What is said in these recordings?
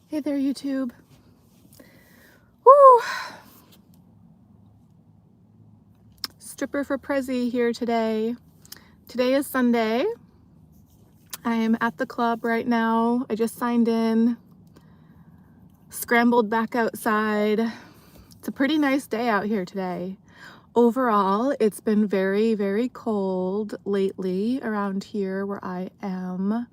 Hey there, YouTube. Woo! Stripper for Prezi here today. Today is Sunday. I am at the club right now. I just signed in, scrambled back outside. It's a pretty nice day out here today. Overall, it's been very, very cold lately around here where I am.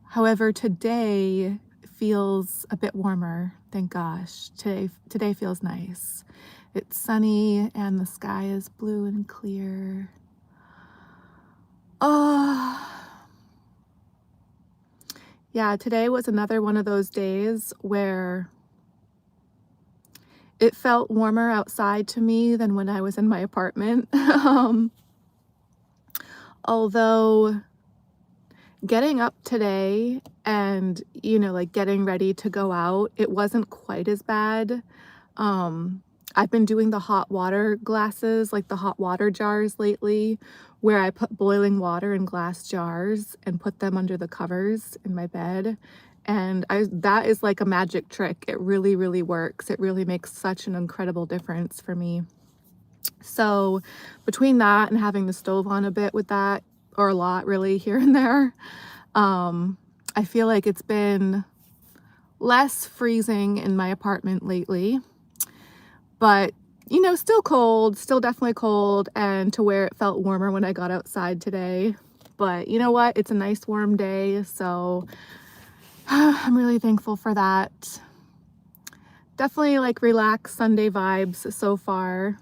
However, today feels a bit warmer, thank gosh. Today feels nice. It's sunny and the sky is blue and clear. Yeah, today was another one of those days where it felt warmer outside to me than when I was in my apartment. Although getting up today and, like getting ready to go out, it wasn't quite as bad. I've been doing the hot water glasses, like the hot water jars lately, where I put boiling water in glass jars and put them under the covers in my bed. And that is like a magic trick. It really, really works. It really makes such an incredible difference for me. So between that and having the stove on a bit with that, or a lot really here and there, I feel like it's been less freezing in my apartment lately, but still cold, still definitely cold, and to where it felt warmer when I got outside today. But you know what? It's a nice warm day, so I'm really thankful for that. Definitely like relaxed Sunday vibes so far.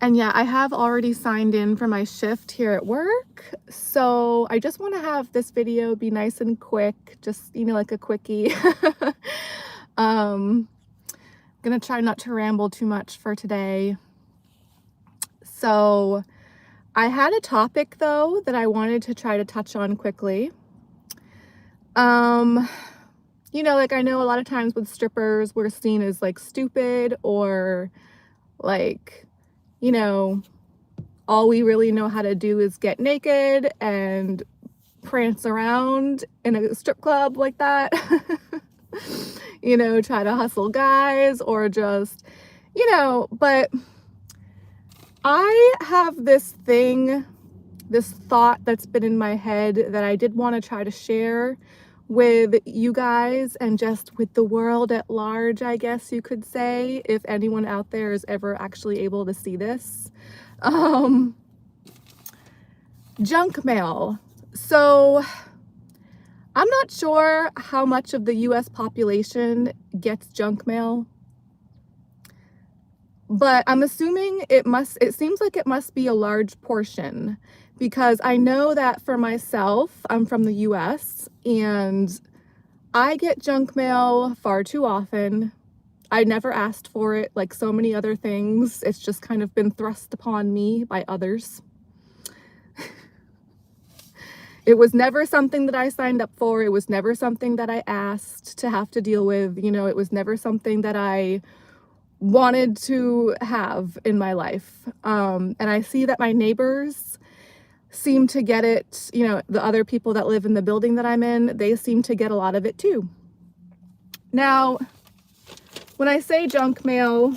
And yeah, I have already signed in for my shift here at work. So I just want to have this video be nice and quick, just, like a quickie. Gonna try not to ramble too much for today. So I had a topic though that I wanted to try to touch on quickly. Like I know a lot of times with strippers, we're seen as like stupid or like, all we really know how to do is get naked and prance around in a strip club like that. Try to hustle guys or just, but I have this thought that's been in my head that I did want to try to share with you guys and just with the world at large, I guess you could say, if anyone out there is ever actually able to see this. Junk mail. So I'm not sure how much of the US population gets junk mail, but I'm assuming it seems like it must be a large portion, because I know that for myself, I'm from the US and I get junk mail far too often. I never asked for it, like so many other things. It's just kind of been thrust upon me by others. It was never something that I signed up for. It was never something that I asked to have to deal with. It was never something that I wanted to have in my life. And I see that my neighbors, seem to get it, the other people that live in the building that I'm in, they seem to get a lot of it too. Now, when I say junk mail,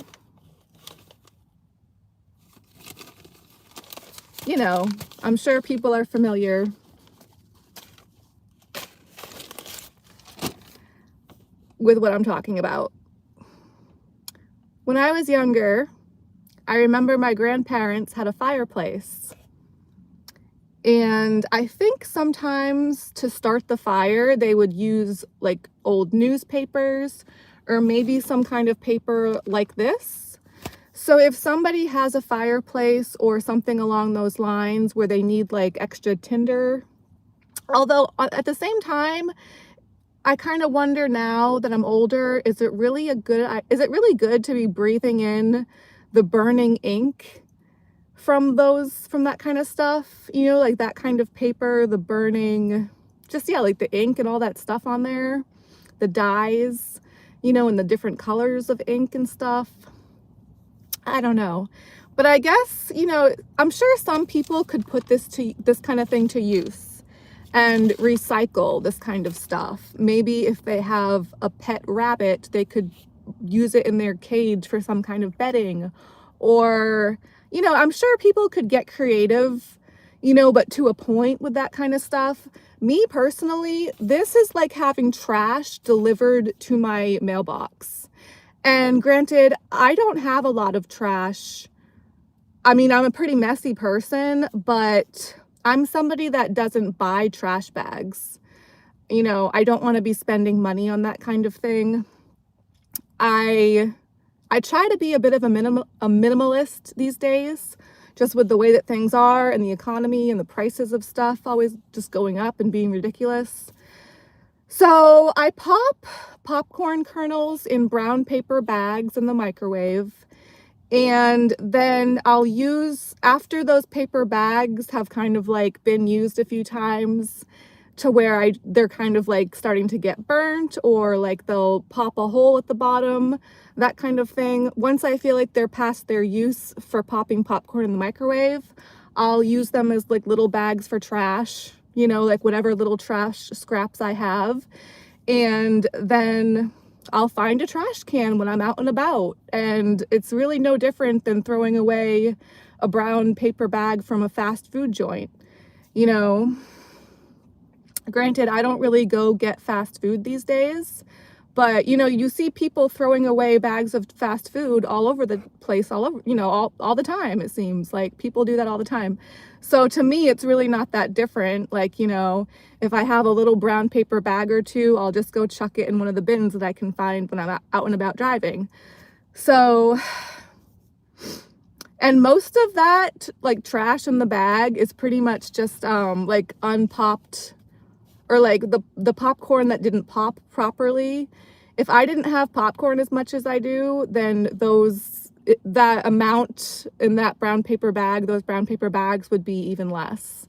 I'm sure people are familiar with what I'm talking about. When I was younger, I remember my grandparents had a fireplace. And I think sometimes to start the fire, they would use like old newspapers or maybe some kind of paper like this. So if somebody has a fireplace or something along those lines where they need like extra tinder, although at the same time, I kind of wonder now that I'm older, is it really good to be breathing in the burning ink from that kind of stuff, like that kind of paper, the burning, like the ink and all that stuff on there, the dyes, and the different colors of ink and stuff. I don't know. But I guess, I'm sure some people could put this kind of thing to use and recycle this kind of stuff. Maybe if they have a pet rabbit, they could use it in their cage for some kind of bedding. Or, I'm sure people could get creative, but to a point with that kind of stuff. Me personally, this is like having trash delivered to my mailbox. And granted, I don't have a lot of trash. I mean, I'm a pretty messy person, but I'm somebody that doesn't buy trash bags. I don't want to be spending money on that kind of thing. I try to be a bit of a minimalist these days, just with the way that things are and the economy and the prices of stuff always just going up and being ridiculous. So I pop popcorn kernels in brown paper bags in the microwave. And then I'll use, after those paper bags have kind of like been used a few times to where they're kind of like starting to get burnt, or like they'll pop a hole at the bottom, that kind of thing. Once I feel like they're past their use for popping popcorn in the microwave, I'll use them as like little bags for trash, like whatever little trash scraps I have. And then I'll find a trash can when I'm out and about. And it's really no different than throwing away a brown paper bag from a fast food joint. Granted, I don't really go get fast food these days, but you see people throwing away bags of fast food all over the place, all the time. It seems like people do that all the time. So to me, it's really not that different. Like, if I have a little brown paper bag or two, I'll just go chuck it in one of the bins that I can find when I'm out and about driving. So, and most of that like trash in the bag is pretty much just like unpopped, or like the popcorn that didn't pop properly. If I didn't have popcorn as much as I do, then that amount in that brown paper bag, those brown paper bags would be even less.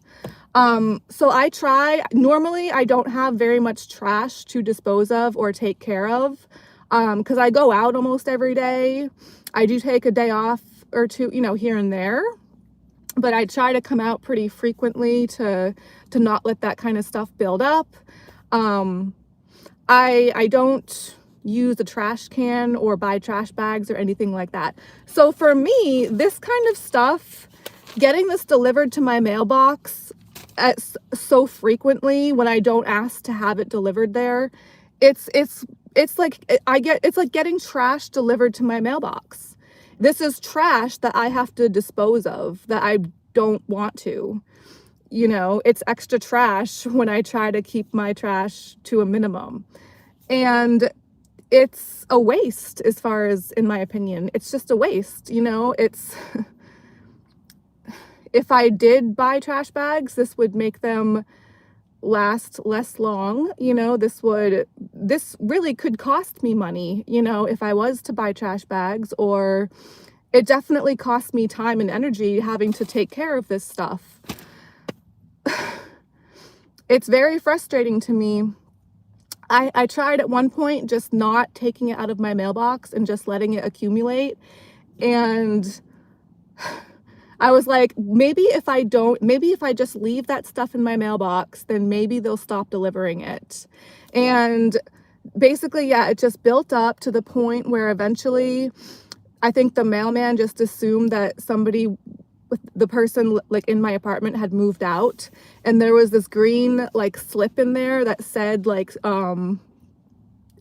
So normally I don't have very much trash to dispose of or take care of, because I go out almost every day. I do take a day off or two, here and there, but I try to come out pretty frequently to not let that kind of stuff build up. I don't use a trash can or buy trash bags or anything like that. So for me, this kind of stuff, getting this delivered to my mailbox so frequently when I don't ask to have it delivered there, it's like getting trash delivered to my mailbox. This is trash that I have to dispose of, that I don't want to. It's extra trash when I try to keep my trash to a minimum. And it's a waste, as far as, in my opinion. It's just a waste, it's... If I did buy trash bags, this would make them last less long. This really could cost me money, if I was to buy trash bags, or it definitely cost me time and energy having to take care of this stuff. It's very frustrating to me. I tried at one point just not taking it out of my mailbox and just letting it accumulate. And I was like, maybe if I just leave that stuff in my mailbox, then maybe they'll stop delivering it. And basically, yeah, it just built up to the point where eventually I think the mailman just assumed that the person like in my apartment had moved out, and there was this green like slip in there that said like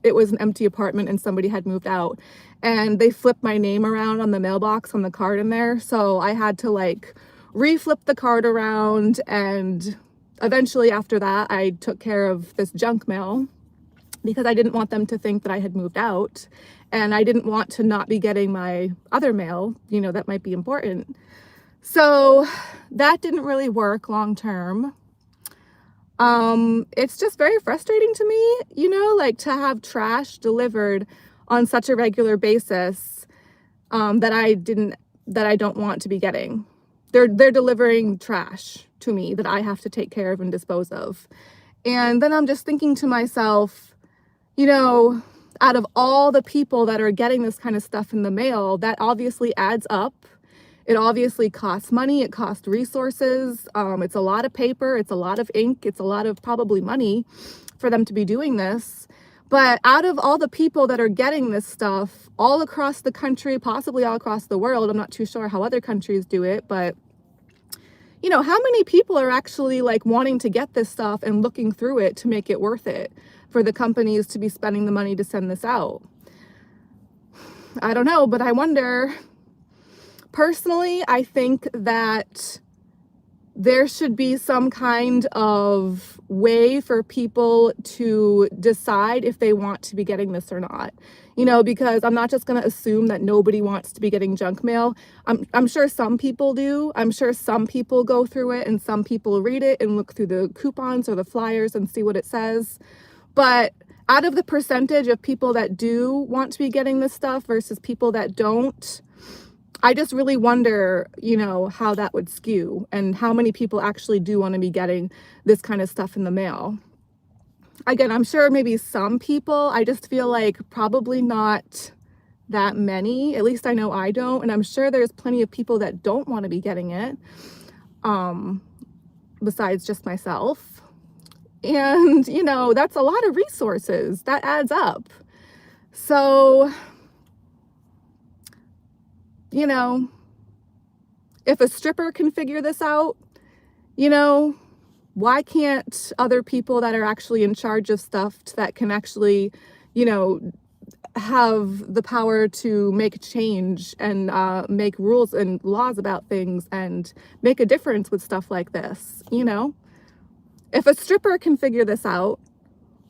it was an empty apartment and somebody had moved out, and they flipped my name around on the mailbox on the card in there. So I had to like reflip the card around, and eventually after that I took care of this junk mail because I didn't want them to think that I had moved out, and I didn't want to not be getting my other mail, you know, that might be important. So that didn't really work long term. It's just very frustrating to me, you know, like to have trash delivered on such a regular basis, that I don't want to be getting. They're delivering trash to me that I have to take care of and dispose of. And then I'm just thinking to myself, you know, out of all the people that are getting this kind of stuff in the mail, that obviously adds up. It obviously costs money, it costs resources, it's a lot of paper, it's a lot of ink, it's a lot of probably money for them to be doing this. But out of all the people that are getting this stuff all across the country, possibly all across the world, I'm not too sure how other countries do it, but you know, how many people are actually like wanting to get this stuff and looking through it to make it worth it for the companies to be spending the money to send this out? I don't know, but I wonder. Personally, I think that there should be some kind of way for people to decide if they want to be getting this or not. You know, because I'm not just going to assume that nobody wants to be getting junk mail. I'm sure some people do. I'm sure some people go through it and some people read it and look through the coupons or the flyers and see what it says. But out of the percentage of people that do want to be getting this stuff versus people that don't, I just really wonder, you know, how that would skew and how many people actually do want to be getting this kind of stuff in the mail. Again, I'm sure maybe some people, I just feel like probably not that many. At least I know I don't. And I'm sure there's plenty of people that don't want to be getting it, besides just myself. And, you know, that's a lot of resources. That adds up. So, you know, if a stripper can figure this out, you know, why can't other people that are actually in charge of stuff that can actually, you know, have the power to make change and make rules and laws about things and make a difference with stuff like this, you know? If a stripper can figure this out,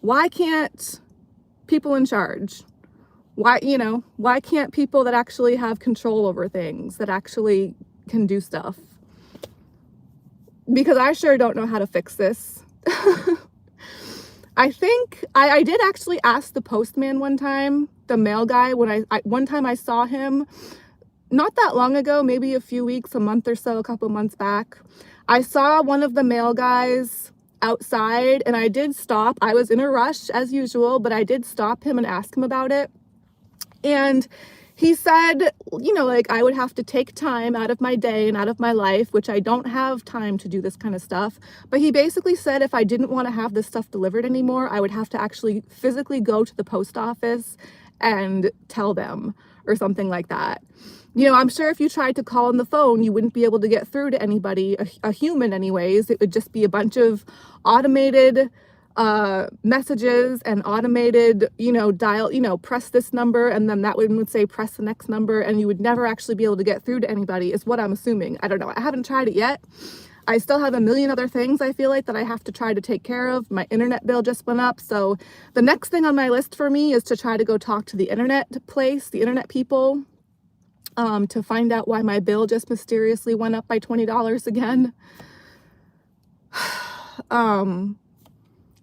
why can't people in charge? Why, you know, why can't people that actually have control over things, that actually can do stuff? Because I sure don't know how to fix this. I think I did actually ask the postman one time, the mail guy, when one time I saw him, not that long ago, maybe a few weeks, a month or so, a couple months back. I saw one of the mail guys outside and I did stop. I was in a rush as usual, but I did stop him and ask him about it. And he said, you know, like I would have to take time out of my day and out of my life, which I don't have time to do this kind of stuff. But he basically said if I didn't want to have this stuff delivered anymore, I would have to actually physically go to the post office and tell them or something like that. You know, I'm sure if you tried to call on the phone, you wouldn't be able to get through to anybody, a human anyways. It would just be a bunch of automated messages and automated, you know, dial, you know, press this number, and then that one would say press the next number, and you would never actually be able to get through to anybody, is what I'm assuming. I don't know. I haven't tried it yet. I still have a million other things I feel like that I have to try to take care of. My internet bill just went up. So the next thing on my list for me is to try to go talk to the internet place, the internet people, to find out why my bill just mysteriously went up by $20 again.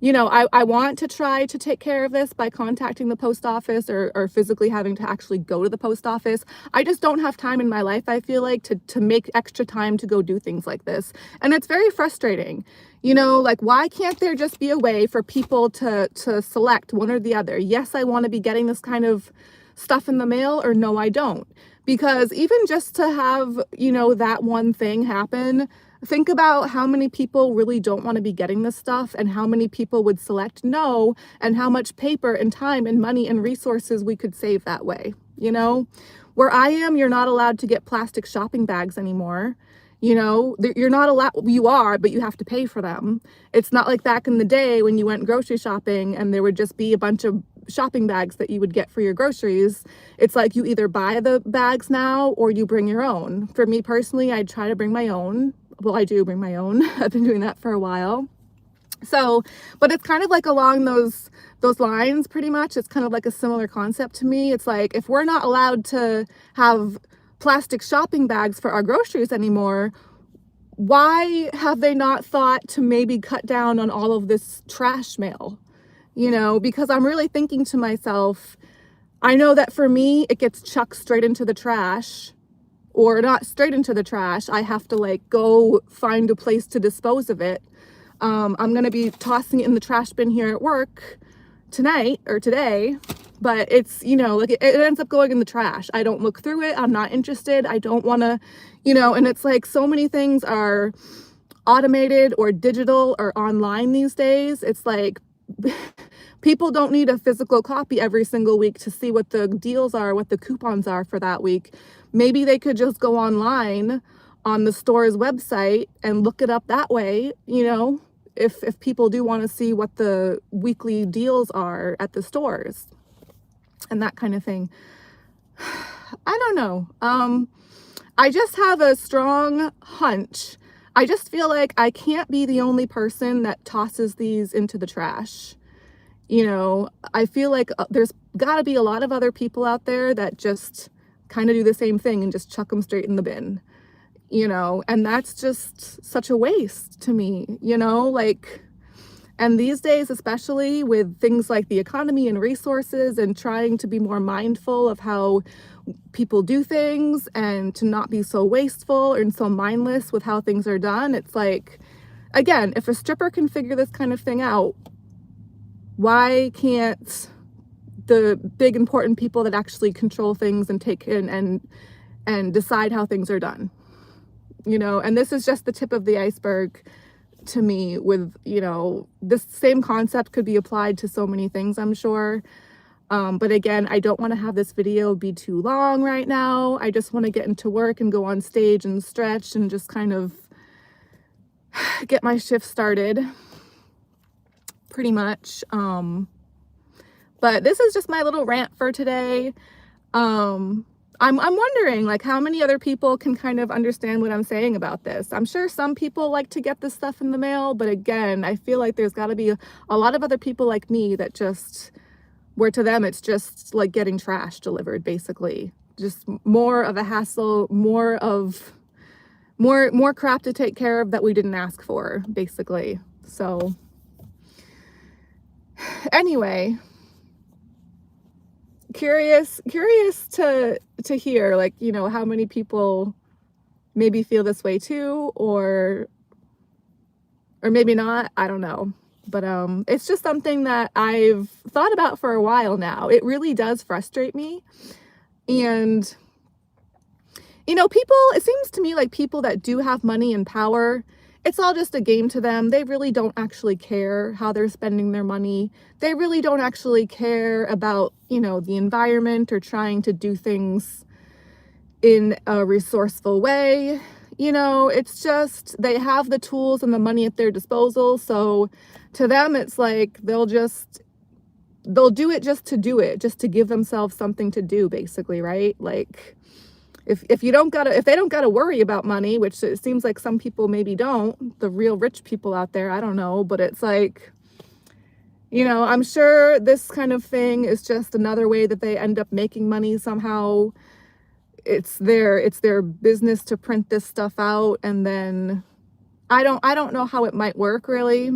You know, I want to try to take care of this by contacting the post office or physically having to actually go to the post office. I just don't have time in my life, I feel like, to make extra time to go do things like this. And it's very frustrating. You know, like, why can't there just be a way for people to select one or the other? Yes, I want to be getting this kind of stuff in the mail, or no, I don't. Because even just to have, you know, that one thing happen, think about how many people really don't want to be getting this stuff and how many people would select no, and how much paper and time and money and resources we could save that way, you know? Where I am, you're not allowed to get plastic shopping bags anymore. You know, you're not allowed, you are, but you have to pay for them. It's not like back in the day when you went grocery shopping and there would just be a bunch of shopping bags that you would get for your groceries. It's like you either buy the bags now or you bring your own. For me personally, I try to bring my own. Well, I do bring my own. I've been doing that for a while. So, but it's kind of like along those lines pretty much. It's kind of like a similar concept to me. It's like, if we're not allowed to have plastic shopping bags for our groceries anymore, why have they not thought to maybe cut down on all of this trash mail? You know, because I'm really thinking to myself, I know that for me, it gets chucked straight into the trash, or not straight into the trash. I have to like go find a place to dispose of it. I'm going to be tossing it in the trash bin here at work tonight or today, but it's, you know, like it ends up going in the trash. I don't look through it. I'm not interested. I don't want to, you know, and it's like so many things are automated or digital or online these days. It's like people don't need a physical copy every single week to see what the deals are, what the coupons are for that week. Maybe they could just go online on the store's website and look it up that way, you know, if people do want to see what the weekly deals are at the stores and that kind of thing. I don't know. I just have a strong hunch. I just feel like I can't be the only person that tosses these into the trash. You know, I feel like there's got to be a lot of other people out there that just kind of do the same thing and just chuck them straight in the bin, you know, and that's just such a waste to me, you know, like, and these days, especially with things like the economy and resources and trying to be more mindful of how people do things and to not be so wasteful and so mindless with how things are done. It's like, again, if a stripper can figure this kind of thing out, why can't the big important people that actually control things and take in and decide how things are done? You know, and this is just the tip of the iceberg to me with, you know, this same concept could be applied to so many things, I'm sure. But again, I don't want to have this video be too long right now. I just want to get into work and go on stage and stretch and just kind of get my shift started pretty much. But this is just my little rant for today. I'm wondering, like, how many other people can kind of understand what I'm saying about this. I'm sure some people like to get this stuff in the mail, but again, I feel like there's got to be a lot of other people like me that just, where to them it's just like getting trash delivered, basically. Just more of a hassle, more crap to take care of that we didn't ask for, basically. So anyway, curious to hear, like, you know, how many people maybe feel this way too, or maybe not. I don't know. But it's just something that I've thought about for a while now. It really does frustrate me. And, you know, people, it seems to me like people that do have money and power, it's all just a game to them. They really don't actually care how they're spending their money. They really don't actually care about, you know, the environment or trying to do things in a resourceful way. You know, it's just, they have the tools and the money at their disposal. So to them, it's like, they'll do it just to do it, just to give themselves something to do, basically, right? Like, if they don't gotta worry about money, which it seems like some people maybe don't, the real rich people out there, I don't know, but it's like, you know, I'm sure this kind of thing is just another way that they end up making money somehow. It's their business to print this stuff out, and then I don't know how it might work really,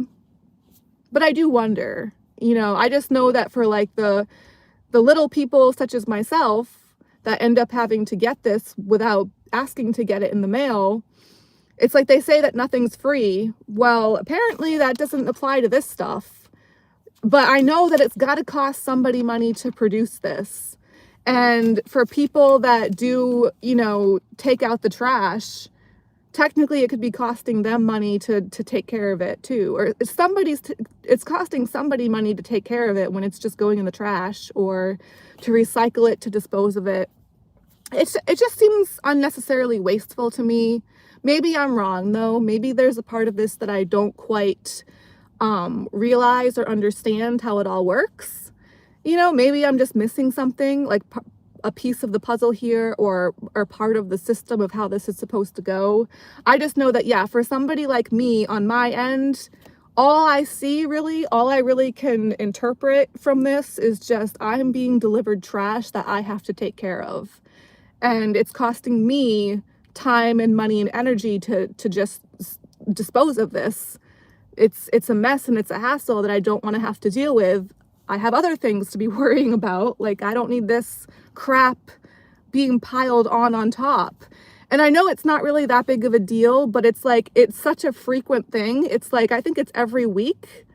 but I do wonder. You know, I just know that for like the little people such as myself that end up having to get this without asking to get it in the mail, it's like they say that nothing's free. Well, apparently that doesn't apply to this stuff, but I know that it's got to cost somebody money to produce this. And for people that do, you know, take out the trash, technically it could be costing them money to take care of it too. Or it's costing somebody money to take care of it when it's just going in the trash, or to recycle it, to dispose of it. It just seems unnecessarily wasteful to me. Maybe I'm wrong though. Maybe there's a part of this that I don't quite realize or understand how it all works. You know, maybe I'm just missing something, like a piece of the puzzle here, or part of the system of how this is supposed to go. I just know that, yeah, for somebody like me on my end, all I really can interpret from this is just I'm being delivered trash that I have to take care of. And it's costing me time and money and energy to just dispose of this. It's a mess and it's a hassle that I don't want to have to deal with. I have other things to be worrying about. Like, I don't need this crap being piled on top. And I know it's not really that big of a deal, but it's like, it's such a frequent thing. It's like, I think it's every week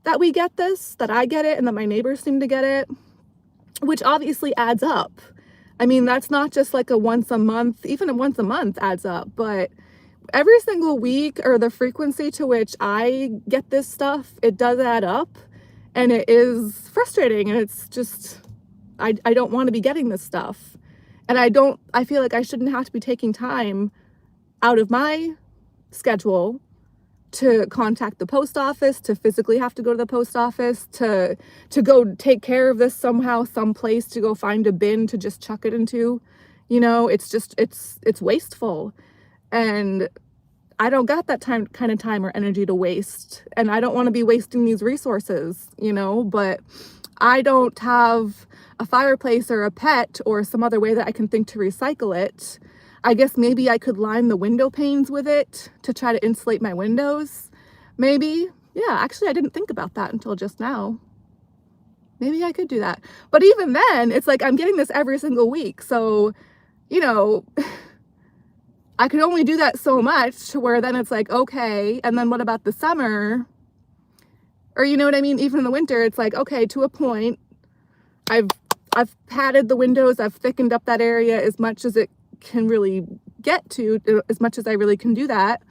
that we get this, that I get it, and that my neighbors seem to get it, which obviously adds up. I mean, that's not just like a once a month, even a once a month adds up, but every single week, or the frequency to which I get this stuff, it does add up. And it is frustrating, and it's just, I don't want to be getting this stuff. And I feel like I shouldn't have to be taking time out of my schedule to contact the post office, to physically have to go to the post office, to go take care of this somehow, someplace, to go find a bin to just chuck it into. You know, it's just, it's wasteful. And I don't got that kind of time or energy to waste, and I don't want to be wasting these resources, you know, but I don't have a fireplace or a pet or some other way that I can think to recycle it. I guess maybe I could line the window panes with it to try to insulate my windows. Maybe. Yeah, actually, I didn't think about that until just now. Maybe I could do that. But even then, it's like I'm getting this every single week. So, you know, I could only do that so much, to where then it's like, okay, and then what about the summer? Or, you know what I mean? Even in the winter, it's like, okay, to a point, I've padded the windows, I've thickened up that area as much as it can really get to, as much as I really can do that.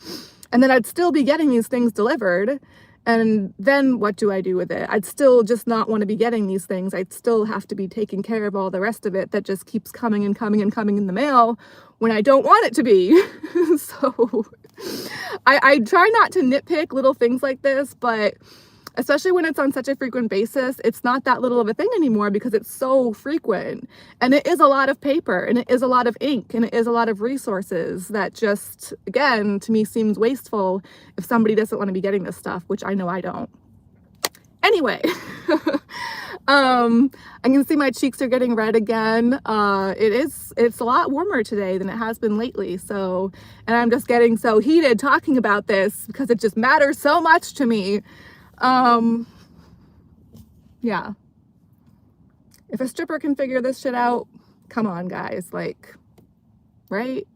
And then I'd still be getting these things delivered. And then what do I do with it? I'd still just not want to be getting these things. I'd still have to be taking care of all the rest of it that just keeps coming and coming and coming in the mail when I don't want it to be. So I try not to nitpick little things like this, but especially when it's on such a frequent basis, it's not that little of a thing anymore, because it's so frequent. And it is a lot of paper, and it is a lot of ink, and it is a lot of resources that just, again, to me seems wasteful if somebody doesn't want to be getting this stuff, which I know I don't. Anyway, I can see my cheeks are getting red again. It's a lot warmer today than it has been lately. So, and I'm just getting so heated talking about this because it just matters so much to me. Yeah. If a stripper can figure this shit out, come on, guys, like, right?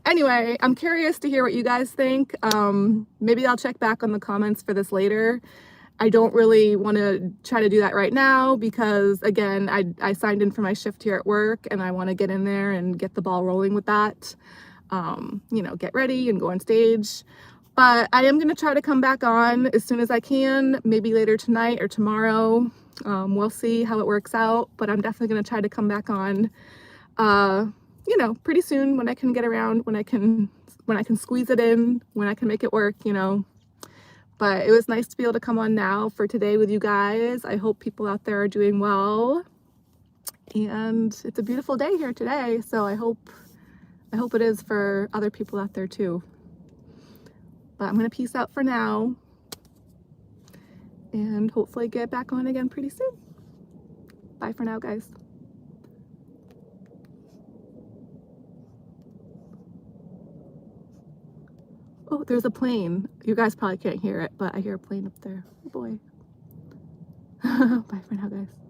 Anyway, I'm curious to hear what you guys think. Maybe I'll check back on the comments for this later. I don't really want to try to do that right now because, again, I signed in for my shift here at work, and I want to get in there and get the ball rolling with that. You know, get ready and go on stage. But I am going to try to come back on as soon as I can, maybe later tonight or tomorrow. We'll see how it works out, but I'm definitely going to try to come back on, you know, pretty soon, when I can get around, when I can squeeze it in, when I can make it work, you know. But it was nice to be able to come on now for today with you guys. I hope people out there are doing well. And it's a beautiful day here today, so I hope it is for other people out there too. But I'm going to peace out for now, and hopefully get back on again pretty soon. Bye for now, guys. Oh, there's a plane. You guys probably can't hear it, but I hear a plane up there. Oh boy. Bye for now, guys.